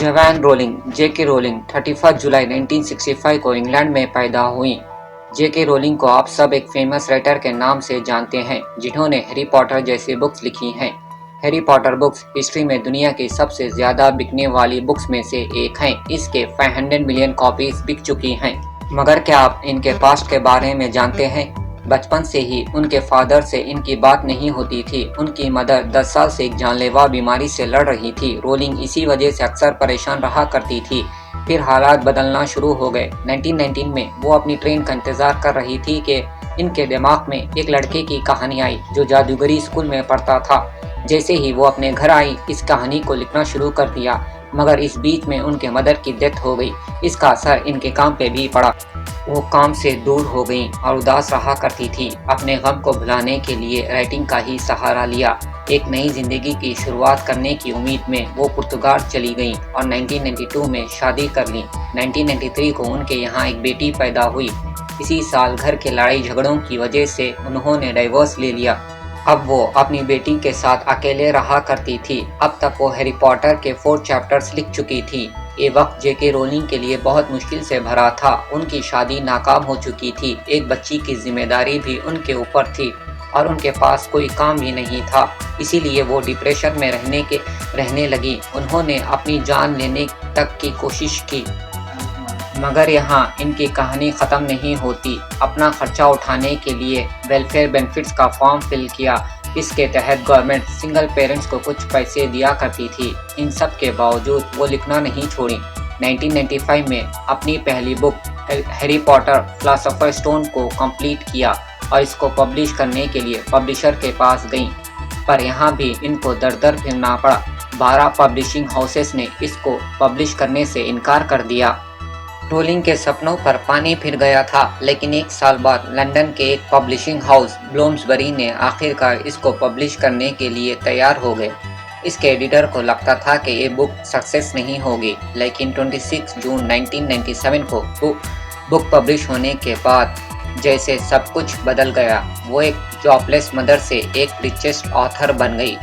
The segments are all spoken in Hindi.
जवान रोलिंग J.K रोलिंग 31 जुलाई 1965 को इंग्लैंड में पैदा हुई। J.K रोलिंग को आप सब एक फेमस राइटर के नाम से जानते हैं जिन्होंने हैरी पॉटर जैसी बुक्स लिखी हैं। हैरी पॉटर बुक्स हिस्ट्री में दुनिया की सबसे ज़्यादा बिकने वाली बुक्स में से एक हैं। इसके 500 मिलियन कॉपीज बिक चुकी हैं। मगर क्या आप इनके पास्ट के बारे में जानते हैं? बचपन से ही उनके फादर से इनकी बात नहीं होती थी। उनकी मदर 10 साल से एक जानलेवा बीमारी से लड़ रही थी। रोलिंग इसी वजह से अक्सर परेशान रहा करती थी। फिर हालात बदलना शुरू हो गए। 1919 में वो अपनी ट्रेन का इंतजार कर रही थी कि इनके दिमाग में एक लड़के की कहानी आई जो जादूगरी स्कूल में पढ़ता था। जैसे ही वो अपने घर आई, इस कहानी को लिखना शुरू कर दिया। मगर इस बीच में उनके मदर की डेथ हो गई। इसका असर इनके काम पे भी पड़ा। वो काम से दूर हो गईं और उदास रहा करती थी। अपने गम को भुलाने के लिए राइटिंग का ही सहारा लिया। एक नई जिंदगी की शुरुआत करने की उम्मीद में वो पुर्तगाल चली गईं और 1992 में शादी कर ली। 1993 को उनके यहाँ एक बेटी पैदा हुई। इसी साल घर के लड़ाई झगड़ों की वजह से उन्होंने डाइवोर्स ले लिया। अब वो अपनी बेटी के साथ अकेले रहा करती थी। अब तक वो हैरी पॉटर के 4 चैप्टर्स लिख चुकी थी। ये वक्त J.K रोलिंग के लिए बहुत मुश्किल से भरा था। उनकी शादी नाकाम हो चुकी थी। एक बच्ची की जिम्मेदारी भी उनके ऊपर थी और उनके पास कोई काम भी नहीं था। इसीलिए वो डिप्रेशन में रहने लगी। उन्होंने अपनी जान लेने तक की कोशिश की। मगर यहाँ इनकी कहानी ख़त्म नहीं होती। अपना खर्चा उठाने के लिए वेलफेयर बेनिफिट्स का फॉर्म फिल किया। इसके तहत गवर्नमेंट सिंगल पेरेंट्स को कुछ पैसे दिया करती थी। इन सब के बावजूद वो लिखना नहीं छोड़ी। 1995 में अपनी पहली book Harry Potter philosopher stone को कंप्लीट किया और इसको पब्लिश करने के लिए पब्लिशर के पास गईं। पर यहाँ भी इनको दर फिरना पड़ा। 12 पब्लिशिंग हाउसेस ने इसको पब्लिश करने से इनकार कर दिया। रोलिंग के सपनों पर पानी फिर गया था, लेकिन एक साल बाद लंदन के एक पब्लिशिंग हाउस ब्लोम्सबरी ने आखिरकार इसको पब्लिश करने के लिए तैयार हो गए। इसके एडिटर को लगता था कि ये बुक सक्सेस नहीं होगी, लेकिन 26 जून 1997 को बुक पब्लिश होने के बाद जैसे सब कुछ बदल गया। वो एक जॉबलेस मदर से एक रिचेस्ट ऑथर बन गई।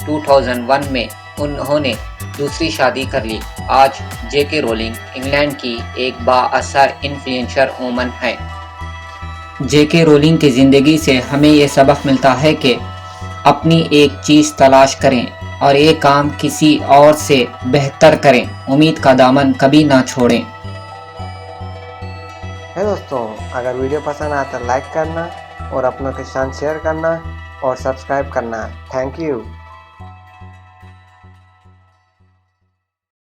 2001 में उन्होंने दूसरी शादी कर ली। आज J.K रोलिंग इंग्लैंड की एक बाअसर इन्फ्लुएंसर वुमन है। J.K रोलिंग की ज़िंदगी से हमें ये सबक मिलता है कि अपनी एक चीज़ तलाश करें और ये काम किसी और से बेहतर करें। उम्मीद का दामन कभी ना छोड़ें। है दोस्तों, अगर वीडियो पसंद आया तो लाइक करना और अपनों के साथ शेयर करना और सब्सक्राइब करना। Thank you.